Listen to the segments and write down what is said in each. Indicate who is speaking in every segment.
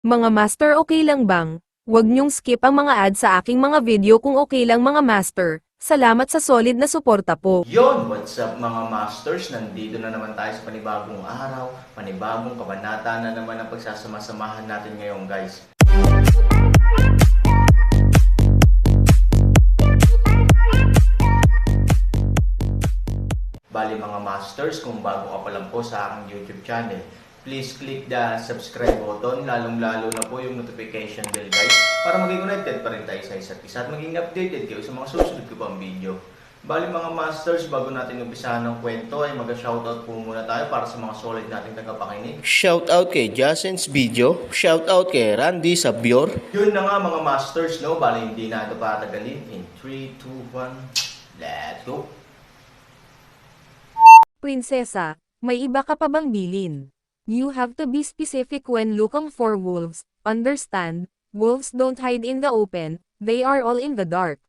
Speaker 1: Mga master, okay lang bang? Huwag niyong skip ang mga ads sa aking mga video kung okay lang mga master. Salamat sa solid na suporta po.
Speaker 2: Yon, what's up mga masters? Nandito na naman tayo sa panibagong araw, panibagong kabanata na naman ang pagsasama-samahan natin ngayon guys. Bali mga masters, kung bago ka pa lang po sa aking YouTube channel, please click the subscribe button, lalong-lalo na po yung notification bell guys, para maging connected pa rin tayo sa isa't isa at maging updated kayo sa mga susunod ko pang video. Bali mga masters, bago natin umpisahan ng kwento ay mag-shoutout po muna tayo para sa mga solid nating tagapakinig.
Speaker 3: Shoutout kay Jasen's Video, shoutout kay Randy Sabior.
Speaker 2: Yun na nga mga masters, no? Bali hindi na ito patagalin. In 3, 2, 1, let's go!
Speaker 1: Prinsesa, may iba ka pa bang bilin? You have to be specific when looking for wolves. Understand, wolves don't hide in the open, they are all in the dark.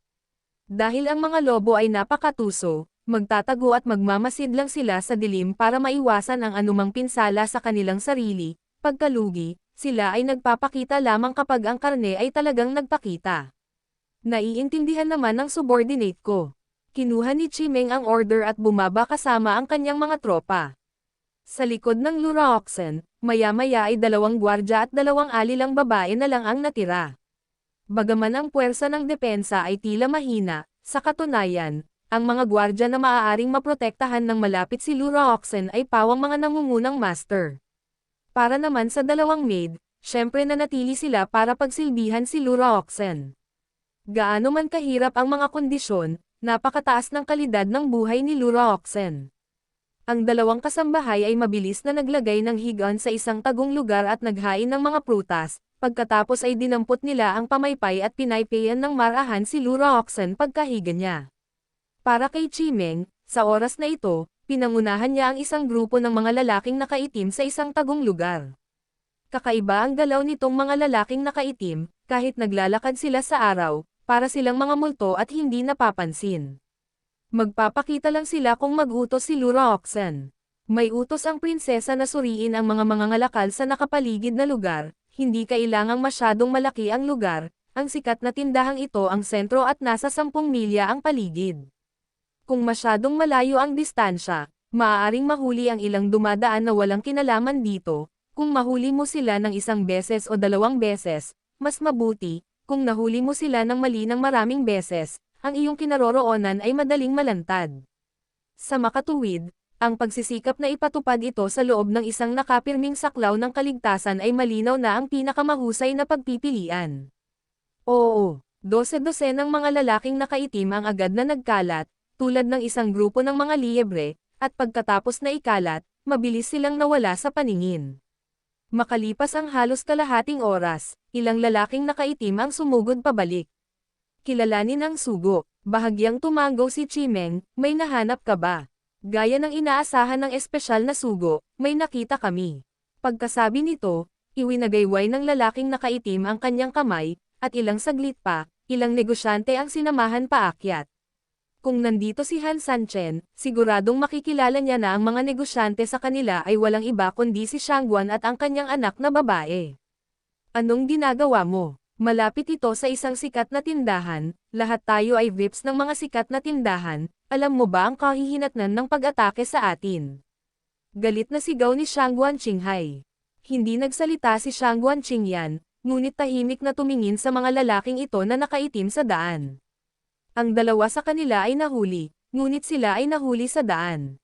Speaker 1: Dahil ang mga lobo ay napakatuso, magtatago at magmamasid lang sila sa dilim para maiwasan ang anumang pinsala sa kanilang sarili. Pagkalugi, sila ay nagpapakita lamang kapag ang karne ay talagang nagpakita. Naiintindihan naman ng subordinate ko. Kinuha ni Chimeng ang order at bumaba kasama ang kanyang mga tropa. Sa likod ng Luraoxen, maya-maya ay 2 gwardya at 2 alilang babae na lang ang natira. Bagaman ang puwersa ng depensa ay tila mahina, sa katunayan, ang mga gwardya na maaaring maprotektahan ng malapit si Luraoxen ay pawang mga nangungunang master. Para naman sa 2 maid, syempre nanatili sila para pagsilbihan si Luraoxen. Gaano man kahirap ang mga kondisyon, napakataas ng kalidad ng buhay ni Luraoxen. Ang 2 kasambahay ay mabilis na naglagay ng higaan sa isang tagong lugar at naghain ng mga prutas, pagkatapos ay dinampot nila ang pamaypay at pinaypayan ng marahan si Luraoxen pagkahiga niya. Para kay Chimeng, sa oras na ito, pinangunahan niya ang isang grupo ng mga lalaking nakaitim sa isang tagong lugar. Kakaiba ang galaw nitong mga lalaking nakaitim, kahit naglalakad sila sa araw, para silang mga multo at hindi napapansin. Magpapakita lang sila kung mag-utos si Luraoxen. May utos ang prinsesa na suriin ang mga mangangalakal sa nakapaligid na lugar, hindi kailangang masyadong malaki ang lugar, ang sikat na tindahang ito ang sentro at nasa 10 milya ang paligid. Kung masyadong malayo ang distansya, maaaring mahuli ang ilang dumadaan na walang kinalaman dito. Kung mahuli mo sila ng 1 beses o 2 beses, mas mabuti. Kung nahuli mo sila ng mali ng maraming beses, ang iyong kinaroroonan ay madaling malantad. Sa makatuwid, ang pagsisikap na ipatupad ito sa loob ng isang nakapirming saklaw ng kaligtasan ay malinaw na ang pinakamahusay na pagpipilian. Oo, 12 ng mga lalaking nakaitim ang agad na nagkalat, tulad ng isang grupo ng mga liebre, at pagkatapos na ikalat, mabilis silang nawala sa paningin. Makalipas ang halos kalahating oras, ilang lalaking nakaitim ang sumugod pabalik. Kilalanin ang sugo, bahagyang tumango si Chimeng, may nahanap ka ba? Gaya ng inaasahan ng espesyal na sugo, may nakita kami. Pagkasabi nito, iwinagayway ng lalaking nakaitim ang kanyang kamay, at ilang saglit pa, ilang negosyante ang sinamahan paakyat. Kung nandito si Han Sanchen, siguradong makikilala niya na ang mga negosyante sa kanila ay walang iba kundi si Shangguan at ang kanyang anak na babae. Anong ginagawa mo? Malapit ito sa isang sikat na tindahan, lahat tayo ay VIPs ng mga sikat na tindahan, alam mo ba ang kahihinatnan ng pag-atake sa atin? Galit na sigaw ni Shangguan Qinghai. Hindi nagsalita si Shangguan Qingyan, ngunit tahimik na tumingin sa mga lalaking ito na nakaitim sa daan. Ang 2 sa kanila ay nahuli, ngunit sila ay nahuli sa daan.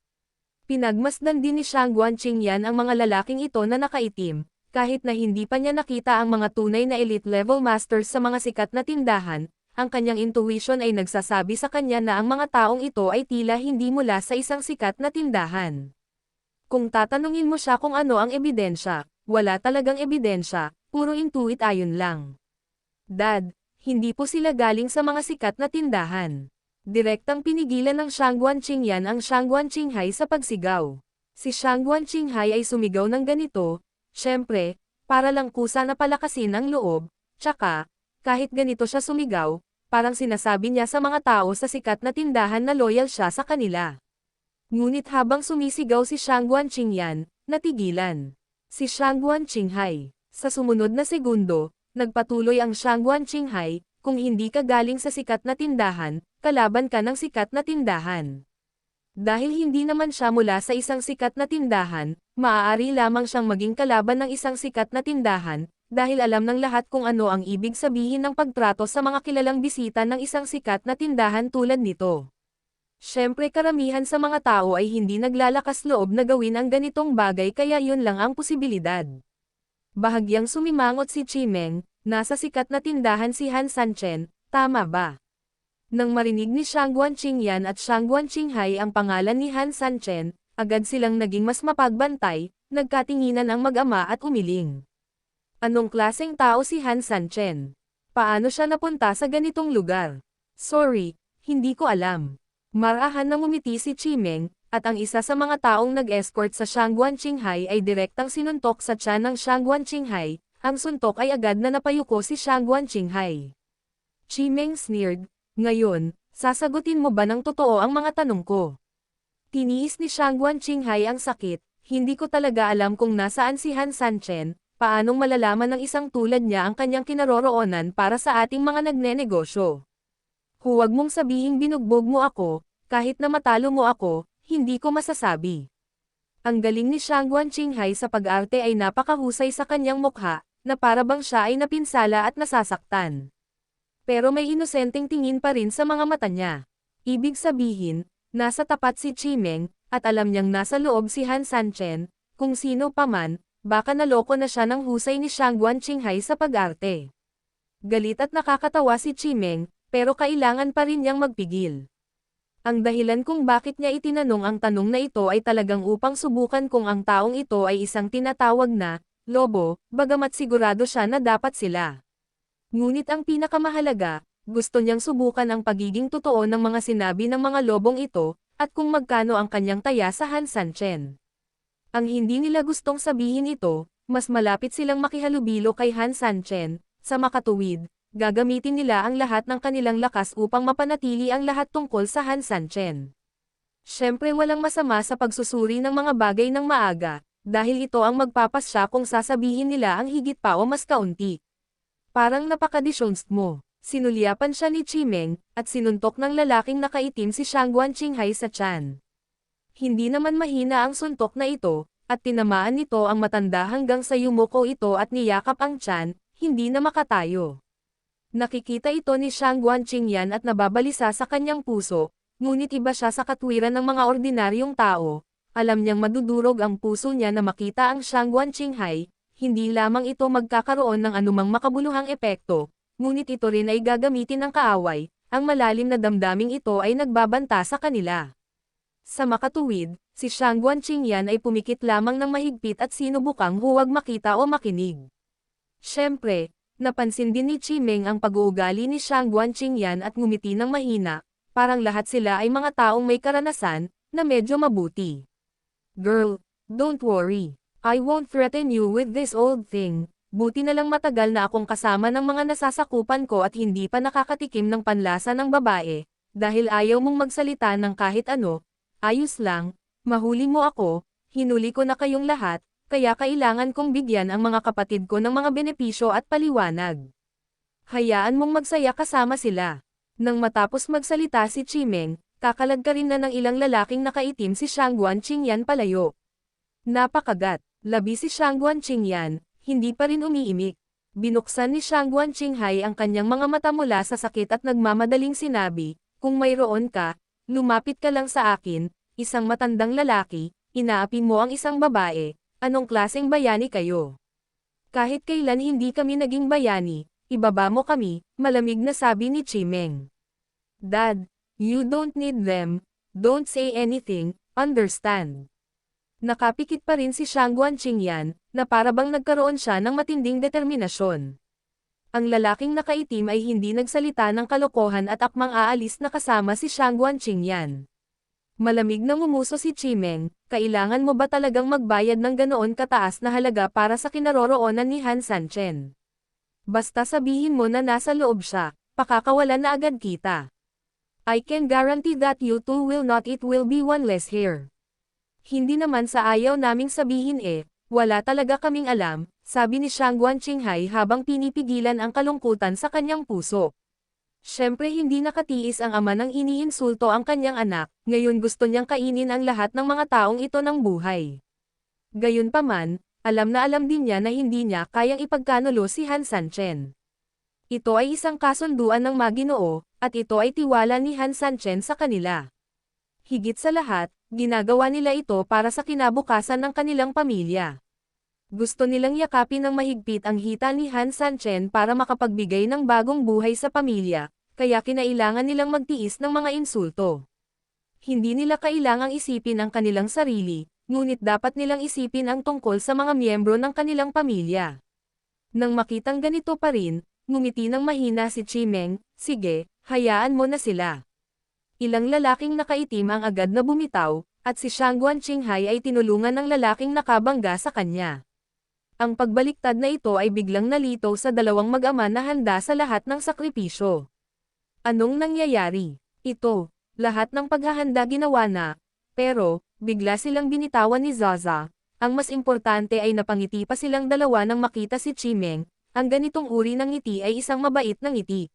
Speaker 1: Pinagmasdan din ni Shangguan Qingyan ang mga lalaking ito na nakaitim, kahit na hindi pa niya nakita ang mga tunay na elite-level masters sa mga sikat na tindahan, ang kanyang intuition ay nagsasabi sa kanya na ang mga taong ito ay tila hindi mula sa isang sikat na tindahan. Kung tatanungin mo siya kung ano ang ebidensya, wala talagang ebidensya, puro intuit ayon lang. Dad, hindi po sila galing sa mga sikat na tindahan. Direktang pinigilan ng Shangguan Qingyan ang Shangguan Qinghai sa pagsigaw. Si Shangguan Qinghai ay sumigaw ng ganito, syempre, para lang kusa na palakasin ang loob, tsaka, kahit ganito siya sumigaw, parang sinasabi niya sa mga tao sa sikat na tindahan na loyal siya sa kanila. Ngunit habang sumisigaw si Shangguan Qingyan, natigilan. Si Shangguan Qinghai, Sa sumunod na segundo, nagpatuloy ang Shangguan Qinghai, kung hindi ka galing sa sikat na tindahan, kalaban ka ng sikat na tindahan. Dahil hindi naman siya mula sa isang sikat na tindahan, maaari lamang siyang maging kalaban ng isang sikat na tindahan, dahil alam ng lahat kung ano ang ibig sabihin ng pagtrato sa mga kilalang bisita ng isang sikat na tindahan tulad nito. Siyempre karamihan sa mga tao ay hindi naglalakas loob na gawin ang ganitong bagay kaya yun lang ang posibilidad. Bahagyang sumimangot si Chimeng, nasa sikat na tindahan si Han Sanchen, tama ba? Nang marinig ni Shangguan Qingyan at Shangguan Qinghai ang pangalan ni Han Sanchen, agad silang naging mas mapagbantay, nagkatinginan ang mag-ama at umiling. Anong klaseng tao si Han Sanchen? Paano siya napunta sa ganitong lugar? Sorry, hindi ko alam. Marahan na ngumiti si Chimeng, at ang isa sa mga taong nag-escort sa Shangguan Qinghai ay direktang sinuntok sa tiyan ng Shangguan Qinghai, ang suntok ay agad na napayuko si Shangguan Qinghai. Chimeng sneered, ngayon, sasagutin mo ba ng totoo ang mga tanong ko? Tiniis ni Shangguan Qinghai ang sakit, hindi ko talaga alam kung nasaan si Han Sanchen, paanong malalaman ng isang tulad niya ang kanyang kinaroroonan para sa ating mga nagnenegosyo. Huwag mong sabihing binugbog mo ako, kahit na matalo mo ako, hindi ko masasabi. Ang galing ni Shangguan Qinghai sa pag-arte ay napakahusay sa kanyang mukha, na para bang siya ay napinsala at nasasaktan. Pero may inosenteng tingin pa rin sa mga mata niya. Ibig sabihin, nasa tapat si Chimeng, at alam niyang nasa loob si Han Sanchen, kung sino pa man, baka naloko na siya ng husay ni Shangguan Qinghai sa pag-arte. Galit at nakakatawa si Chimeng, pero kailangan pa rin niyang magpigil. Ang dahilan kung bakit niya itinanong ang tanong na ito ay talagang upang subukan kung ang taong ito ay isang tinatawag na lobo, bagamat sigurado siya na dapat sila. Ngunit ang pinakamahalaga, gusto niyang subukan ang pagiging totoo ng mga sinabi ng mga lobong ito, at kung magkano ang kanyang taya sa Han Sanchen. Ang hindi nila gustong sabihin ito, mas malapit silang makihalubilo kay Han Sanchen, sa makatuwid, gagamitin nila ang lahat ng kanilang lakas upang mapanatili ang lahat tungkol sa Han Sanchen. Siyempre walang masama sa pagsusuri ng mga bagay ng maaga, dahil ito ang magpapasya kung sasabihin nila ang higit pa o mas kaunti. Parang napakadisyonst mo. Sinulyapan siya ni Chimeng, at sinuntok ng lalaking nakaitim si Shangguan Qinghai sa tiyan. Hindi naman mahina ang suntok na ito, at tinamaan nito ang matanda hanggang sa yumuko ito at niyakap ang tiyan, hindi na makatayo. Nakikita ito ni Shangguan Qingyan at nababalisa sa kanyang puso, ngunit iba siya sa katwiran ng mga ordinaryong tao. Alam niyang madudurog ang puso niya na makita ang Shangguan Qinghai. Hindi lamang ito magkakaroon ng anumang makabuluhang epekto, ngunit ito rin ay gagamitin ng kaaway, ang malalim na damdaming ito ay nagbabanta sa kanila. Sa makatuwid, si Shangguan Qingyan ay pumikit lamang ng mahigpit at sinubukang huwag makita o makinig. Siyempre, napansin din ni Chimeng ang pag-uugali ni Shangguan Qingyan at ngumiti ng mahina, parang lahat sila ay mga taong may karanasan, na medyo mabuti. Girl, don't worry. I won't threaten you with this old thing. Buti na lang matagal na akong kasama ng mga nasasakupan ko at hindi pa nakakatikim ng panlasa ng babae, dahil ayaw mong magsalita ng kahit ano. Ayos lang, mahuli mo ako, hinuli ko na kayong lahat, kaya kailangan kong bigyan ang mga kapatid ko ng mga benepisyo at paliwanag. Hayaan mong magsaya kasama sila. Nang matapos magsalita si Chimeng, kakalagkarin na ng ilang lalaking nakaitim si Shangguan Qingyan palayo. Napakagat. Labi si Shangguan Qingyan, hindi pa rin umiimik. Binuksan ni Shangguan Qinghai ang kanyang mga mata mula sa sakit at nagmamadaling sinabi, kung mayroon ka, lumapit ka lang sa akin, isang matandang lalaki, inaapi mo ang isang babae, anong klaseng bayani kayo? Kahit kailan hindi kami naging bayani, ibaba mo kami, malamig na sabi ni Chimeng. Dad, you don't need them, don't say anything, understand? Nakapikit pa rin si Shangguan Qingyan, na para bang nagkaroon siya ng matinding determinasyon. Ang lalaking nakaitim ay hindi nagsalita ng kalokohan at akmang aalis na kasama si Shangguan Qingyan. Malamig na ngumuso si Chimeng, kailangan mo ba talagang magbayad ng ganoon kataas na halaga para sa kinaroroonan ni Han Sanchen? Basta sabihin mo na nasa loob siya, pakakawalan na agad kita. I can guarantee that you two will not, it will be one less here. Hindi naman sa ayaw naming sabihin wala talaga kaming alam, sabi ni Shangguan Qinghai habang pinipigilan ang kalungkutan sa kanyang puso. Siyempre hindi nakatiis ang ama nang iniinsulto ang kanyang anak, ngayon gusto niyang kainin ang lahat ng mga taong ito ng buhay. Gayunpaman, alam na alam din niya na hindi niya kayang ipagkanulo si Han Sanchen. Ito ay isang kasunduan ng Maginoo, at ito ay tiwala ni Han Sanchen sa kanila. Higit sa lahat, ginagawa nila ito para sa kinabukasan ng kanilang pamilya. Gusto nilang yakapin ng mahigpit ang hita ni Han Sanchen para makapagbigay ng bagong buhay sa pamilya, kaya kinailangan nilang magtiis ng mga insulto. Hindi nila kailangang isipin ang kanilang sarili, ngunit dapat nilang isipin ang tungkol sa mga miyembro ng kanilang pamilya. Nang makitang ganito pa rin, ngumiti ng mahina si Chimeng, sige, hayaan mo na sila. Ilang lalaking nakaitim ang agad na bumitaw, at si Shangguan Qinghai ay tinulungan ng lalaking nakabangga sa kanya. Ang pagbaliktad na ito ay biglang nalito sa dalawang mag-ama na handa sa lahat ng sakripisyo. Anong nangyayari? Ito, lahat ng paghahanda ginawa na, pero, bigla silang binitawan ni Zaza. Ang mas importante ay napangiti pa silang dalawa nang makita si Chimeng, ang ganitong uri ng ngiti ay isang mabait na ngiti.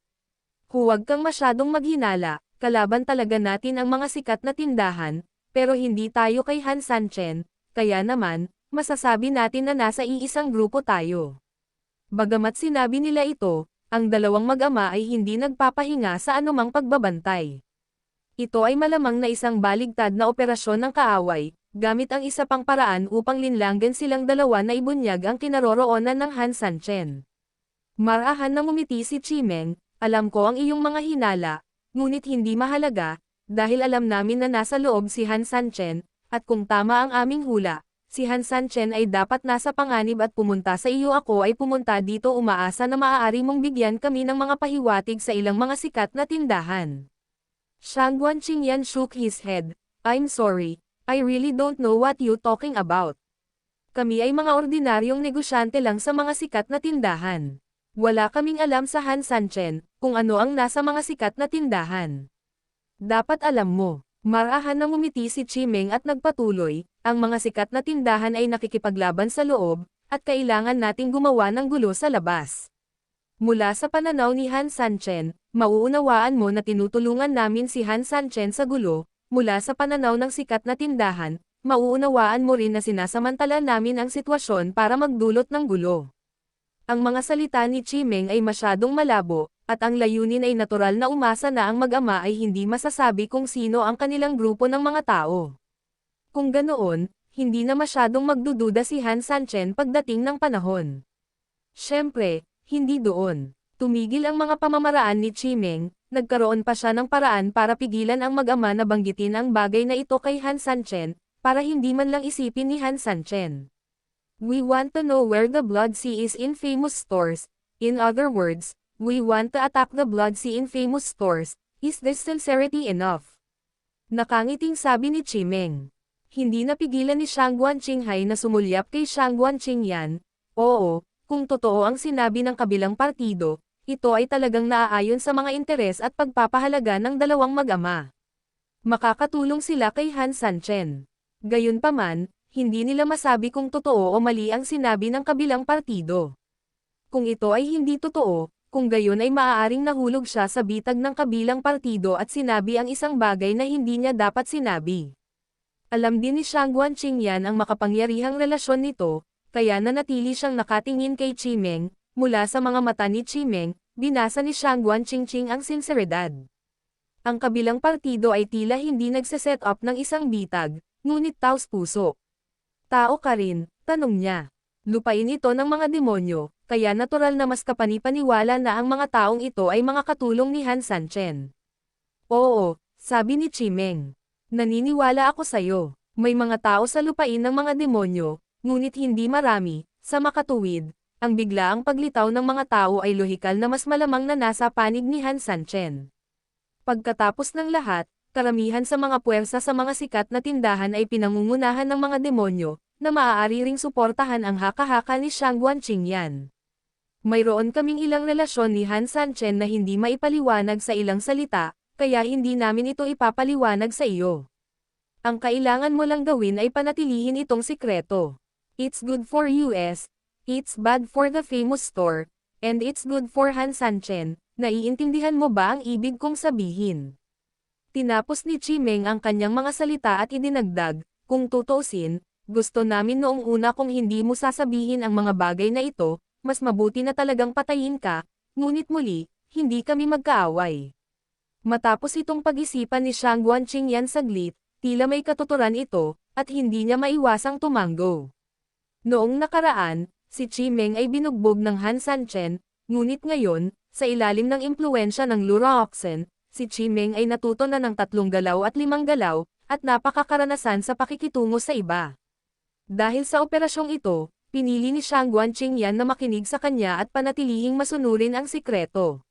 Speaker 1: Huwag kang masyadong maghinala, kalaban talaga natin ang mga sikat na tindahan, pero hindi tayo kay Han Sanchen, kaya naman, masasabi natin na nasa iisang grupo tayo. Bagamat sinabi nila ito, ang dalawang mag-ama ay hindi nagpapahinga sa anumang pagbabantay. Ito ay malamang na isang baligtad na operasyon ng kaaway, gamit ang isa pang paraan upang linlanggan silang dalawa na ibunyag ang kinaroroonan ng Han Sanchen. Marahan na ngumiti si Chimeng, alam ko ang iyong mga hinala, ngunit hindi mahalaga, dahil alam namin na nasa loob si Han Sanchen, at kung tama ang aming hula, si Han Sanchen ay dapat nasa panganib at pumunta sa iyo, ako ay pumunta dito umaasa na maaari mong bigyan kami ng mga pahiwatig sa ilang mga sikat na tindahan. Shangguan Qingyan shook his head, I'm sorry, I really don't know what you talking about. Kami ay mga ordinaryong negosyante lang sa mga sikat na tindahan. Wala kaming alam sa Han Sanchen, kung ano ang nasa mga sikat na tindahan. Dapat alam mo. Marahan na ngumiti si Chimeng at nagpatuloy, ang mga sikat na tindahan ay nakikipaglaban sa loob, at kailangan nating gumawa ng gulo sa labas. Mula sa pananaw ni Han Sanchen, mauunawaan mo na tinutulungan namin si Han Sanchen sa gulo, mula sa pananaw ng sikat na tindahan, mauunawaan mo rin na sinasamantala namin ang sitwasyon para magdulot ng gulo. Ang mga salita ni Chimeng ay masyadong malabo, at ang layunin ay natural na umasa na ang mag-ama ay hindi masasabi kung sino ang kanilang grupo ng mga tao. Kung ganoon, hindi na masyadong magdududa si Han Sanchen pagdating ng panahon. Siyempre, hindi doon. Tumigil ang mga pamamaraan ni Chimeng, nagkaroon pa siya ng paraan para pigilan ang mag-ama na banggitin ang bagay na ito kay Han Sanchen, para hindi man lang isipin ni Han Sanchen. We want to know where the Blood Sea is in famous stores, in other words, we want to attack the Blood Sea in famous stores, is this sincerity enough? Nakangiting sabi ni Chimeng. Hindi napigilan ni Shangguan Qinghai na sumulyap kay Shangguan Qingyan, oo, kung totoo ang sinabi ng kabilang partido, ito ay talagang naaayon sa mga interes at pagpapahalaga ng dalawang mag-ama. Makakatulong sila kay Han Sanchen. Gayunpaman, hindi nila masabi kung totoo o mali ang sinabi ng kabilang partido. Kung ito ay hindi totoo, kung gayon ay maaaring nahulog siya sa bitag ng kabilang partido at sinabi ang isang bagay na hindi niya dapat sinabi. Alam din ni Shangguan Qingyan ang makapangyarihang relasyon nito, kaya nanatili siyang nakatingin kay Chimeng, mula sa mga mata ni Chimeng, binasa ni Shangguan Qingqing ang sinseridad. Ang kabilang partido ay tila hindi nagse-set up ng isang bitag, ngunit taos puso. Tao ka rin, tanong niya. Lupain ito ng mga demonyo, kaya natural na mas kapanipaniwala na ang mga taong ito ay mga katulong ni Han Sanchen. Oo, sabi ni Chimeng. Naniniwala ako sa'yo. May mga tao sa lupain ng mga demonyo, ngunit hindi marami. Sa makatuwid, ang biglaang paglitaw ng mga tao ay lohikal na mas malamang na nasa panig ni Han Sanchen. Pagkatapos ng lahat, karamihan sa mga puwersa sa mga sikat na tindahan ay pinangungunahan ng mga demonyo, na maaari ring suportahan ang haka-haka ni Shangguan Qingyan. Mayroon kaming ilang relasyon ni Han Sanchen na hindi maipaliwanag sa ilang salita, kaya hindi namin ito ipapaliwanag sa iyo. Ang kailangan mo lang gawin ay panatilihin itong sikreto. It's good for US, It's bad for the famous store, and it's good for Han Sanchen. Naiintindihan mo ba ang ibig kong sabihin? Tinapos ni Chimeng ang kanyang mga salita at idinagdag, kung tutuusin, gusto namin noong una kung hindi mo sasabihin ang mga bagay na ito, mas mabuti na talagang patayin ka, ngunit muli, hindi kami magkaaway. Matapos itong pag-isipan ni Shang Guanqing yan saglit, tila may katuturan ito, at hindi niya maiwasang tumanggo. Noong nakaraan, si Chimeng ay binugbog ng Han Sanchen, ngunit ngayon, sa ilalim ng impluensya ng Luroxen, si Chimeng ay natuto na ng 3 galaw at 5 galaw, at napakakaranasan sa pakikitungo sa iba. Dahil sa operasyong ito, pinili ni Shang Guanqing yan na makinig sa kanya at panatilihing masunurin ang sikreto.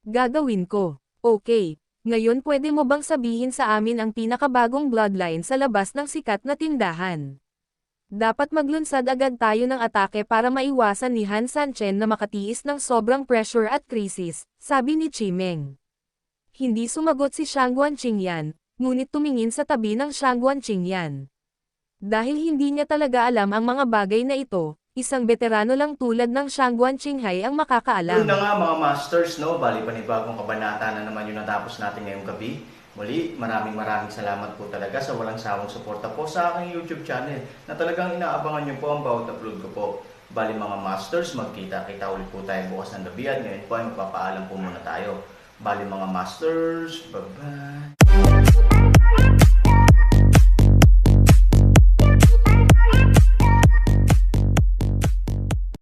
Speaker 1: Gagawin ko. Okay, ngayon pwede mo bang sabihin sa amin ang pinakabagong bloodline sa labas ng sikat na tindahan? Dapat maglunsad agad tayo ng atake para maiwasan ni Han Sanchen na makatiis ng sobrang pressure at krisis, sabi ni Chimeng. Hindi sumagot si Shang Guanqing yan, ngunit tumingin sa tabi ng Shang Guanqing yan. Dahil hindi niya talaga alam ang mga bagay na ito, isang veterano lang tulad ng Shang Guanqinghai ang makakaalam.
Speaker 2: Yun na nga mga masters, no? Bali panibagong kabanata na naman yung natapos natin ngayong gabi. Muli, maraming salamat po talaga sa walang sawang suporta po sa aking YouTube channel na talagang inaabangan nyo po ang bawat upload ko po. Bali mga masters, magkita-kita ulit po tayo bukas ng gabi at ngayon po ay magpapaalam po muna tayo. Bali mga masters, bye-bye!